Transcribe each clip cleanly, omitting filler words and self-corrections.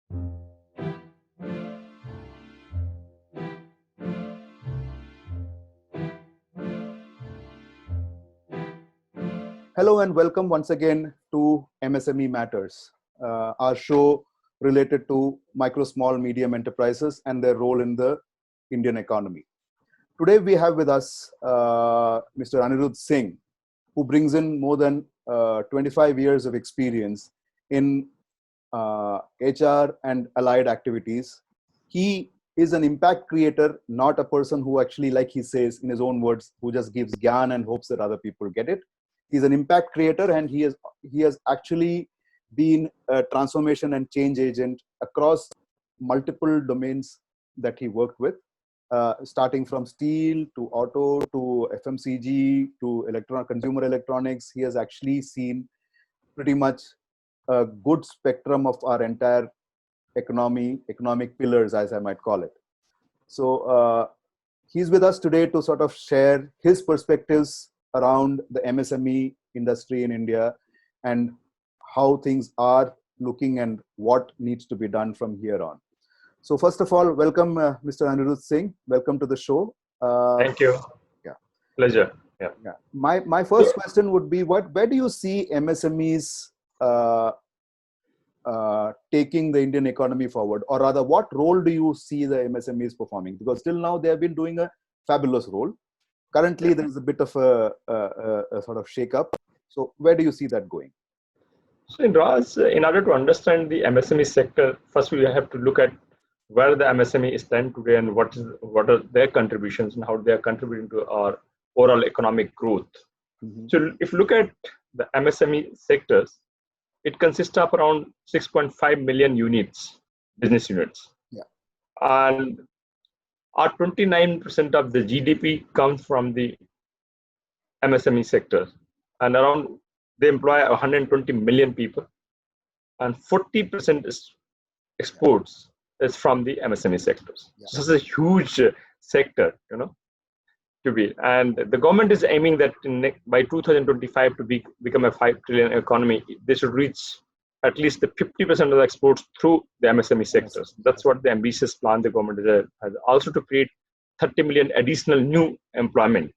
Hello and welcome once again to MSME Matters, our show related to micro, small, medium enterprises and their role in the Indian economy. Today we have with us Mr. Anirudh Singh, who brings in more than 25 years of experience in HR and allied activities. He is an impact creator, not a person who actually, like he says in his own words, who just gives gyan and hopes that other people get it. He's an impact creator, and he has actually been a transformation and change agent across multiple domains that he worked with, starting from steel to auto to FMCG to consumer electronics. He has actually seen pretty much a good spectrum of our entire economic pillars, as I might call it. So he's with us today to sort of share his perspectives around the MSME industry in India and how things are looking and what needs to be done from here on. So first of all, welcome Mr. Anirudh Singh. Welcome to the show. Thank you. Yeah. Pleasure. Yeah. My first question would be, where do you see MSMEs taking the Indian economy forward? Or rather, what role do you see the MSMEs performing? Because till now, they have been doing a fabulous role. Currently, there is a bit of a sort of shake-up. So where do you see that going? So in order to understand the MSME sector, first we have to look at where the MSME stand today and what are their contributions and how they are contributing to our overall economic growth. Mm-hmm. So if you look at the MSME sectors, it consists of around 6.5 million units, business units. Yeah. And our 29% of the GDP comes from the MSME sector, and around they employ 120 million people, and 40% is exports is from the MSME sectors. Yeah. So this is a huge sector, to be. And the government is aiming that by 2025 to become a 5 trillion economy, they should reach at least the 50% of the exports through the MSME sectors. That's what the ambitious plan the government has. Also to create 30 million additional new employment.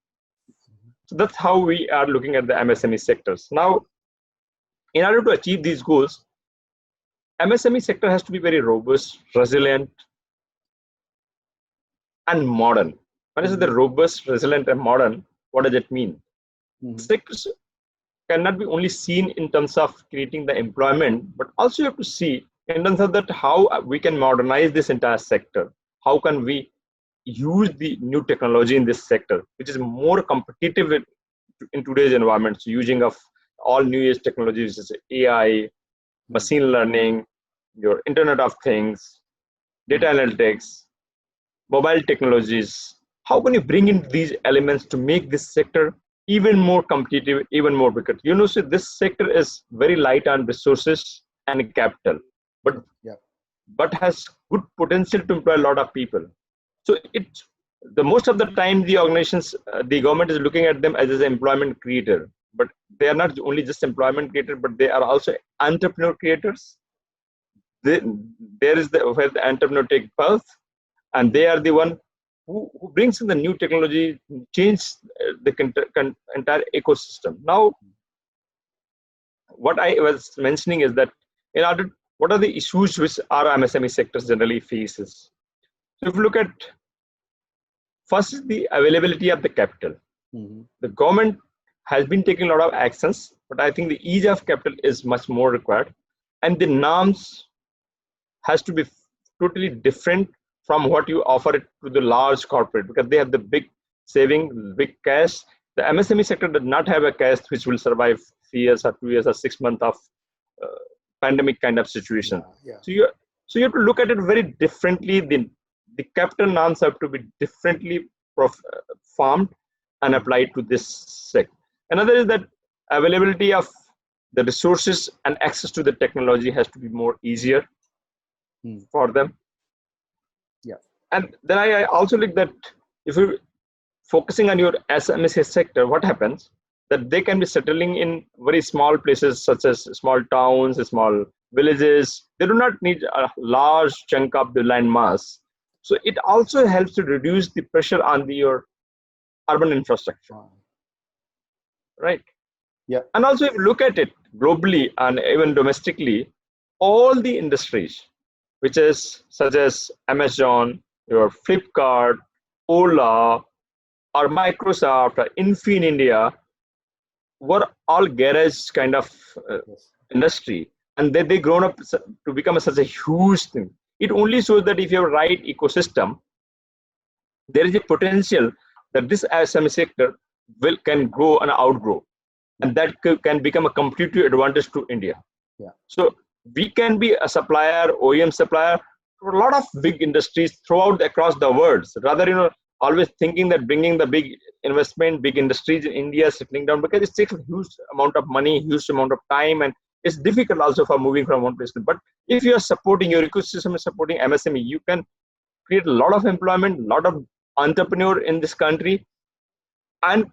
So that's how we are looking at the MSME sectors. Now, in order to achieve these goals, MSME sector has to be very robust, resilient, and modern. When I say the robust, resilient, and modern, what does it mean? Mm-hmm. Sectors cannot be only seen in terms of creating the employment, but also you have to see in terms of that how we can modernize this entire sector. How can we use the new technology in this sector, which is more competitive in today's environment, so using of all new age technologies, such as AI, machine learning, your Internet of Things, data analytics, mobile technologies. How can you bring in these elements to make this sector even more competitive, even more bigger? So this sector is very light on resources and capital, but has good potential to employ a lot of people. So most of the time the organizations, the government is looking at them as an employment creator, but they are not only just employment creator, but they are also entrepreneur creators. There is where the entrepreneur take birth, and they are the one who brings in the new technology, change the entire ecosystem. Now, what I was mentioning is that what are the issues which our MSME sectors generally faces? So if you look at first is the availability of the capital. Mm-hmm. The government has been taking a lot of actions, but I think the ease of capital is much more required, and the norms has to be totally different from what you offer it to the large corporate, because they have the big saving, big cash. The MSME sector does not have a cash which will survive 3 years or 2 years or 6 months of pandemic kind of situation. Yeah. So you have to look at it very differently. The capital norms have to be differently formed and applied to this sector. Another is that availability of the resources and access to the technology has to be more easier for them. Yeah. And then I also look that if you're focusing on your SME sector, what happens? That they can be settling in very small places, such as small towns, small villages. They do not need a large chunk of the land mass. So it also helps to reduce the pressure on your urban infrastructure, right? Yeah. And also, if you look at it globally and even domestically, all the industries, which is such as Amazon, your Flipkart, Ola, or Microsoft, or Infi in India, were all garage kind of Yes. industry, and they grown up to become such a huge thing. It only shows that if you have a right ecosystem, there is a potential that this SME sector can grow and outgrow, and that can become a competitive advantage to India. Yeah. So we can be a supplier, OEM supplier to a lot of big industries throughout across the world. So rather, always thinking that bringing the big investment, big industries in India settling down, because it takes a huge amount of money, huge amount of time, and it's difficult also for moving from one place to. But if you are supporting your ecosystem, is supporting MSME, you can create a lot of employment, a lot of entrepreneur in this country, and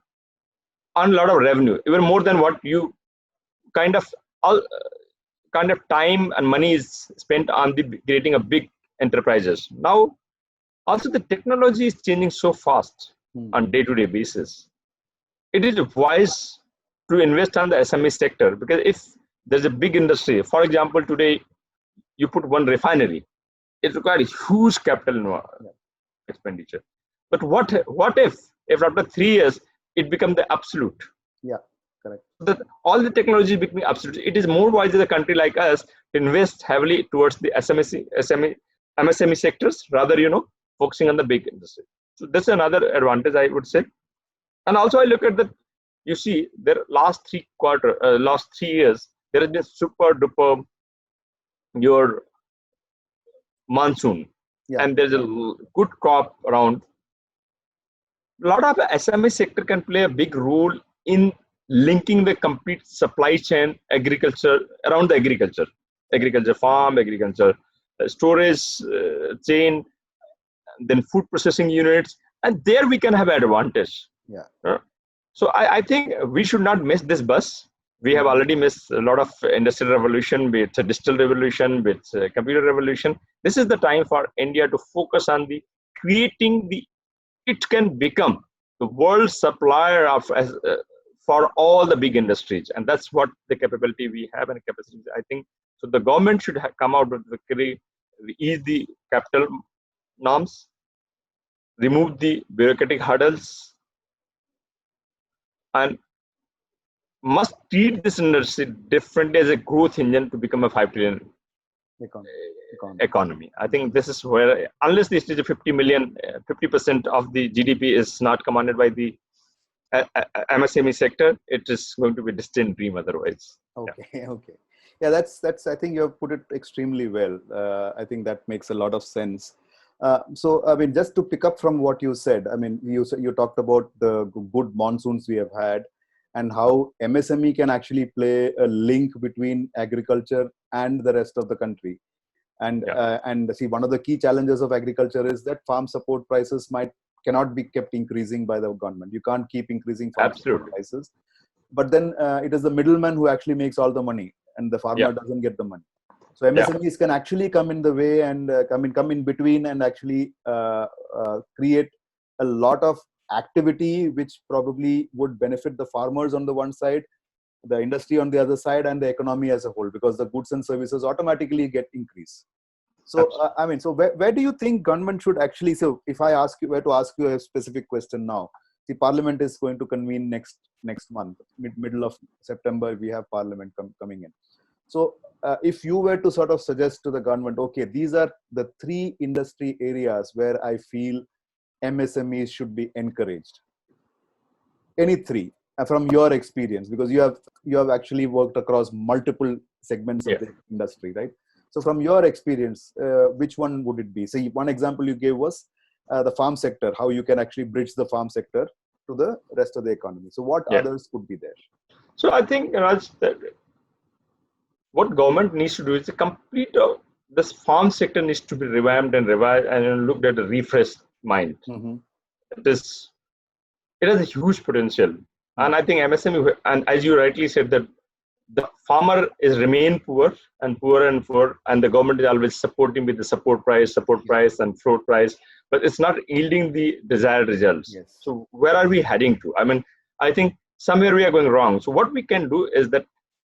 earn a lot of revenue, even more than what you kind of all kind of time and money is spent on the creating a big enterprises. Now, also the technology is changing so fast on day-to-day basis. It is wise to invest on the SME sector, because if there's a big industry, for example, today you put one refinery, it requires huge capital expenditure. But what if after 3 years it becomes the absolute? Yeah, correct. All the technology is becoming absolute. It is more wise as a country like us to invest heavily towards the MSME sectors, rather focusing on the big industry. So that's another advantage, I would say. And also I look at the, you see, there last 3 years there has been super duper your monsoon, and there's a good crop around. A lot of SME sector can play a big role in linking the complete supply chain, agriculture, around the agriculture farm, agriculture storage chain, then food processing units, and there we can have advantage. Yeah. So I think we should not miss this bus. We have already missed a lot of industrial revolution, with digital revolution, with computer revolution. This is the time for India to focus on the creating the, it can become the world supplier of for all the big industries, and that's what the capability we have and capacity. I think so. The government should come out with the ease the capital norms, remove the bureaucratic hurdles, and must treat this industry differently as a growth engine to become a 5 trillion economy. I think this is where, unless this is a 50% of the GDP is not commanded by the MSME sector, it is going to be a distant dream otherwise. Okay. Yeah. Okay. Yeah, that's. I think you have put it extremely well. I think that makes a lot of sense. So, I mean, just to pick up from what you said, I mean, you talked about the good monsoons we have had, and how MSME can actually play a link between agriculture and the rest of the country. And see, one of the key challenges of agriculture is that farm support prices cannot be kept increasing by the government. You can't keep increasing farm support prices. But then it is the middleman who actually makes all the money, and the farmer doesn't get the money. So MSMEs can actually come in the way and come in between and actually create a lot of activity which probably would benefit the farmers on the one side, the industry on the other side, and the economy as a whole, because the goods and services automatically get increased. So I mean, so where do you think government should actually? So if I were to ask you a specific question now, the Parliament is going to convene next month, middle of September. We have Parliament coming in. So if you were to sort of suggest to the government, okay, these are the 3 industry areas where I feel MSMEs should be encouraged. Any 3 from your experience, because you have actually worked across multiple segments of the industry, right? So from your experience, which one would it be? So one example you gave was the farm sector, how you can actually bridge the farm sector to the rest of the economy. So what others could be there? So I think, Raj, that what government needs to do is to complete this farm sector needs to be revamped and revised and looked at a refreshed mind. It has a huge potential, and I think MSME, and as you rightly said, that the farmer is remain poor and poorer and poor, and the government is always supporting with the support price and floor price, but it's not yielding the desired results. Yes. So where are we heading to? I mean, I think somewhere we are going wrong. So what we can do is that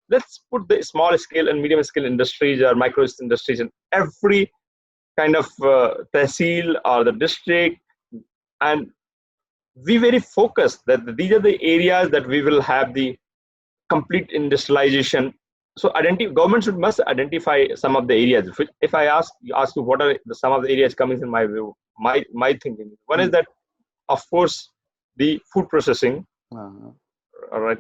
let's put the small scale and medium scale industries or micro industries in every kind of tehsil or the district, and we very focused that these are the areas that we will have the complete industrialization. So government must identify some of the areas. If I ask you what are some of the areas coming in my view, my thinking. One is that, of course, the food processing. All right.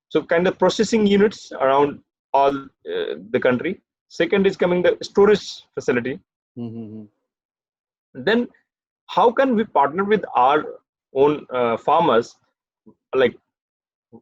So kind of processing units around all the country. Second is coming the storage facility. Then how can we partner with our own farmers, like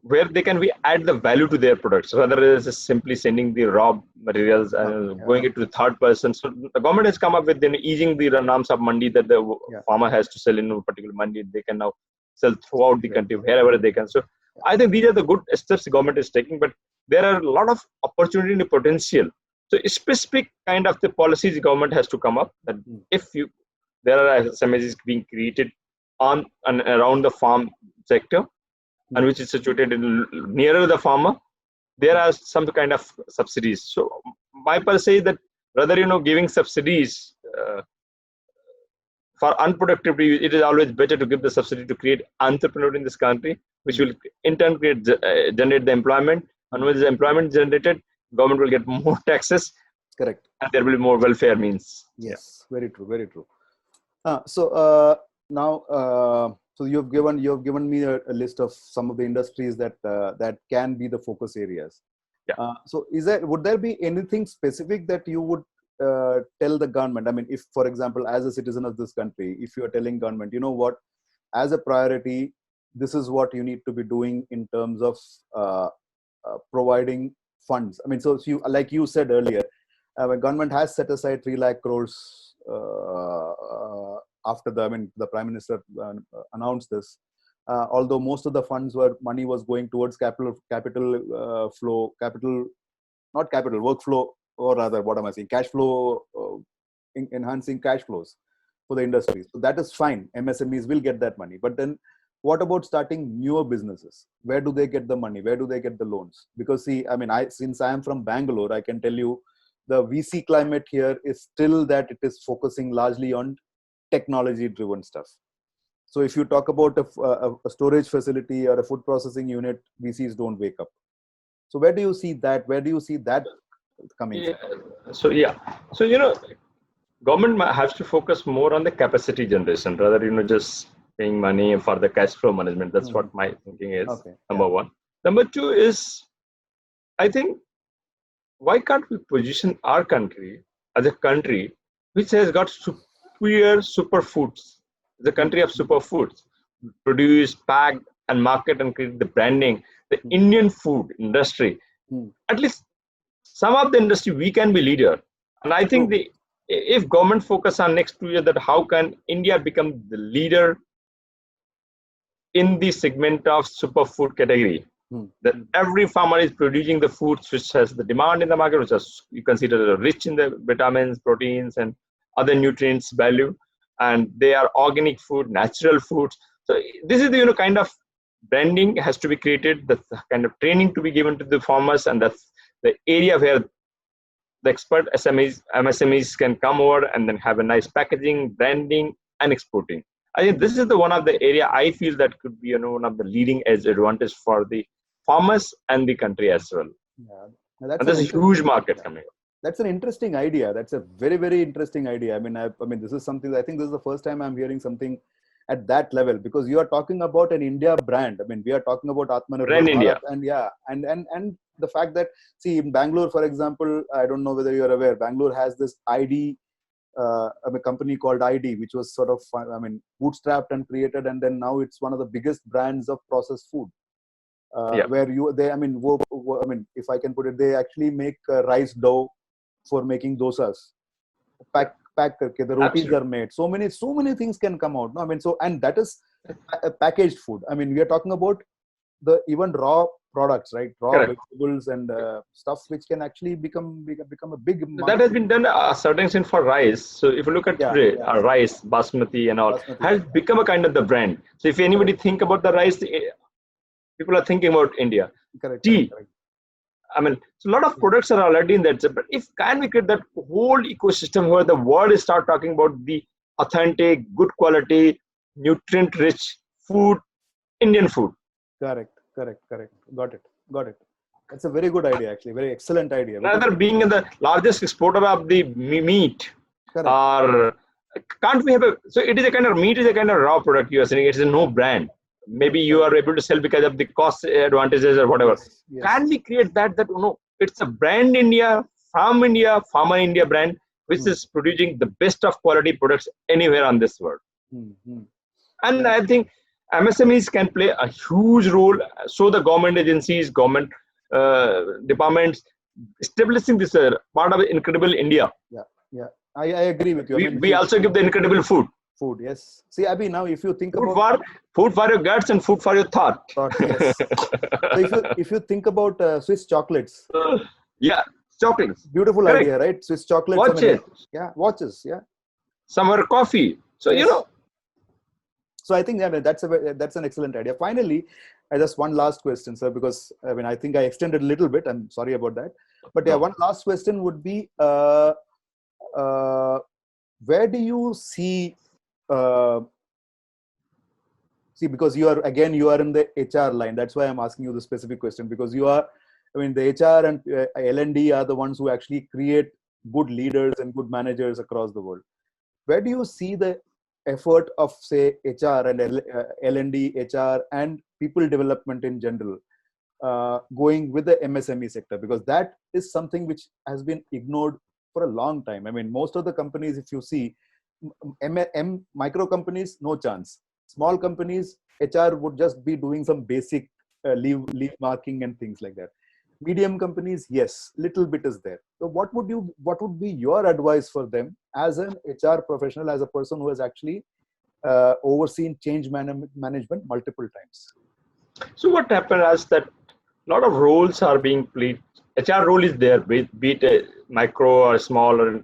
where they can we add the value to their products rather than just simply sending the raw materials and going it to the third person. So the government has come up with easing the norms of mandi that the farmer has to sell in a particular mandi. They can now sell throughout the country wherever they can. So I think these are the good steps the government is taking, but there are a lot of opportunity and potential. So specific kind of the policies the government has to come up that if there are MSMEs being created on and around the farm sector, and which is situated nearer the farmer, there are some kind of subsidies. So my per se that rather giving subsidies for unproductive, it is always better to give the subsidy to create entrepreneur in this country, which will in turn generate the employment. And when the employment generated, government will get more taxes. Correct. And there will be more welfare means. Yes, very true, very true. Now, so you've given me a list of some of the industries that that can be the focus areas. Yeah. So would there be anything specific that you would tell the government? I mean, if, for example, as a citizen of this country, if you are telling government, you know what, as a priority, this is what you need to be doing in terms of providing funds. I mean, so you, like you said earlier, when government has set aside 3 lakh crores after the Prime Minister announced this, although most of the money was going towards workflow, or rather, what am I saying? Cash flow, enhancing cash flows for the industries. So that is fine. MSMEs will get that money. But then what about starting newer businesses? Where do they get the money? Where do they get the loans? Because see, I mean, since I am from Bangalore, I can tell you the VC climate here is still that it is focusing largely on technology driven stuff. So if you talk about a storage facility or a food processing unit, VCs don't wake up. So where do you see that? Where do you see that coming from? So government has to focus more on the capacity generation rather just paying money for the cash flow management. That's what my thinking is. Okay. Number one. Number two is, I think, why can't we position our country as a country which has got superior superfoods, the country of superfoods, produce, pack, and market and create the branding, the Indian food industry. At least some of the industry we can be leader. And I think if government focus on next 2 years that how can India become the leader in the segment of superfood category, that every farmer is producing the foods which has the demand in the market, which is you consider rich in the vitamins, proteins, and other nutrients value, and they are organic food, natural foods. So this is the kind of branding has to be created, the kind of training to be given to the farmers, and that's the area where the expert MSMEs can come over and then have a nice packaging, branding, and exporting. I think this is the one of the area I feel that could be one of the leading edge advantage for the farmers and the country as well. Yeah, and there's a huge market coming up. That's an interesting idea. That's a very, very interesting idea. I mean, this is something, I think this is the first time I'm hearing something at that level, because you are talking about an India brand. I mean, we are talking about Atmanirbhar Brand India. And the fact that, see, in Bangalore, for example, I don't know whether you're aware, Bangalore has this ID, a company called ID, which was sort of, bootstrapped and created, and then now it's one of the biggest brands of processed food. Where if I can put it, they actually make rice dough for making dosas. Pack karke, the rotis are made. So many things can come out. And that is packaged food. I mean, we are talking about the even raw products, right? Raw Correct. vegetables and stuff which can actually become a big That market. has been done a certain extent for rice. So if you look at today, rice, basmati and all Basmati, has become a kind of the brand. So if anybody think about the rice, people are thinking about India. Correct. Tea. I mean, so a lot of products are already in that. But if can we create that whole ecosystem where the world is start talking about the authentic, good quality, nutrient-rich food, Indian food. Correct. Got it. That's a very good idea, actually. Very excellent idea. Rather being the largest exporter of the meat, Correct. or can't we have a, so it is a kind of meat is a kind of raw product you are saying, it is a no brand. Maybe you are able to sell because of the cost advantages or whatever. Yes. Can we create that it's a brand India, from India, Farmer India brand, which is producing the best of quality products anywhere on this world. And I think MSMEs can play a huge role. So the government agencies, government departments, establishing this part of Incredible India. Yeah. I agree with you. We also give the incredible food. Yes. See, Abhi, now if you think about food for your guts and food for your thought. Yes. So if you think about Swiss chocolates. Chocolates. Beautiful Correct. Idea, right? Swiss chocolates. Watches. Watches. Yeah. Summer coffee. So So I think that's an excellent idea. Finally, just one last question, sir, because I think I extended a little bit. I'm sorry about that. But one last question would be, where do you see? Because you are in the HR line. That's why I'm asking you the specific question, because you are, the HR and L&D are the ones who actually create good leaders and good managers across the world. Where do you see the effort of, say, HR and L&D, HR and people development in general going with the MSME sector? Because that is something which has been ignored for a long time. Most of the companies, if you see, micro companies, no chance. Small companies, HR would just be doing some basic leave marking and things like that. Medium companies, yes, little bit is there. So what would be your advice for them as an HR professional, as a person who has actually overseen change management multiple times? So what happened is that a lot of roles are being played. HR role is there, be it a micro or small or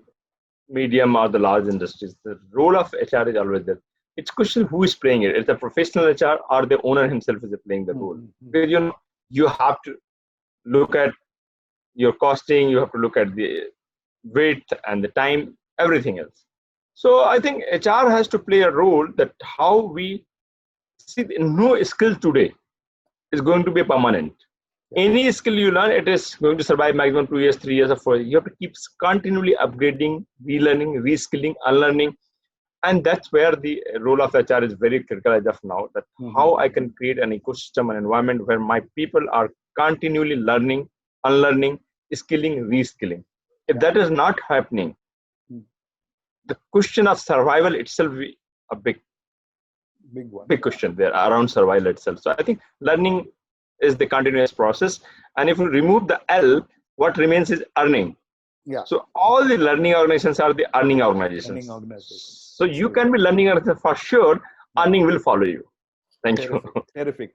medium or the large industries. The role of HR is always there. It's question who is playing it. It's a professional HR or the owner himself is playing the role. Because you have to look at your costing, you have to look at the width and the time, everything else. So I think HR has to play a role that how we see no skill today is going to be permanent. Any skill you learn, it is going to survive maximum 2 years, 3 years, or 4 years. You have to keep continually upgrading, relearning, reskilling, unlearning. And that's where the role of HR is very critical as of now, that how I can create an ecosystem, an environment where my people are continually learning, unlearning, skilling, reskilling. If that is not happening, the question of survival itself is a big question there around survival itself. So I think learning is the continuous process. And if you remove the L, what remains is earning. So all the learning organizations are the earning organizations. So you can be learning for sure, earning will follow you. Thank you. Terrific.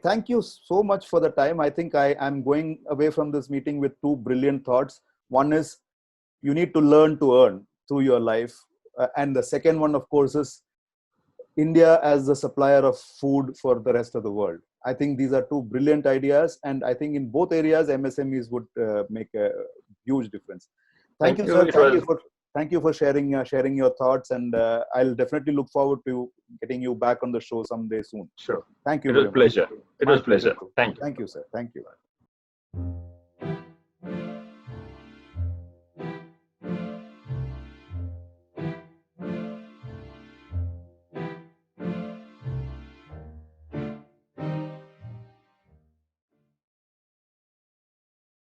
Thank you so much for the time. I think I am going away from this meeting with two brilliant thoughts. One is you need to learn to earn through your life. And the second one, of course, is India as the supplier of food for the rest of the world. I think these are two brilliant ideas. And I think in both areas, MSMEs would make a huge difference. Thank you, sir. Thank you for sharing your thoughts, and I'll definitely look forward to getting you back on the show someday soon. Sure. Thank you. It was a pleasure. It was a pleasure. Thank you. Thank you, sir. Thank you.